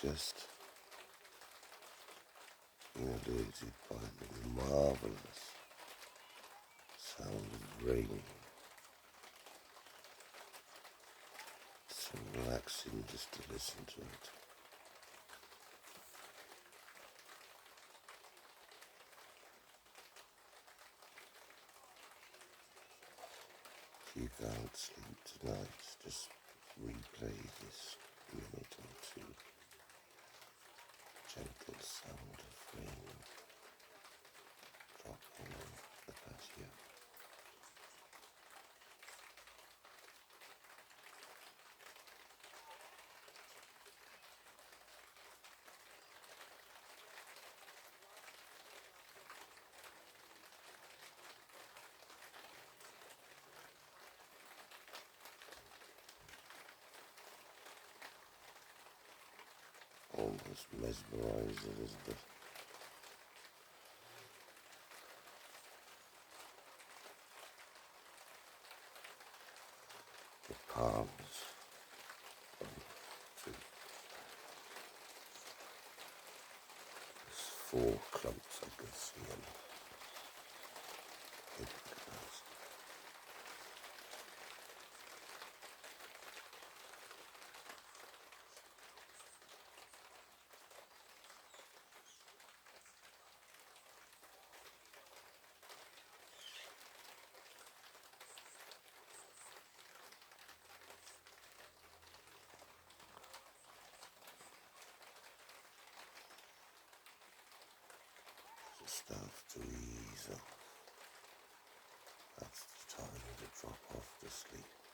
just inundated by the marvelous sound of rain. It's so relaxing just to listen to it. If you can't sleep tonight, just replay this minute or two. Gentle sound of rain dropping on the patio. Almost mesmerising, isn't it? The palms on to there's 4 clumps I can see in glass. Just start to ease off. That's the time to drop off to sleep.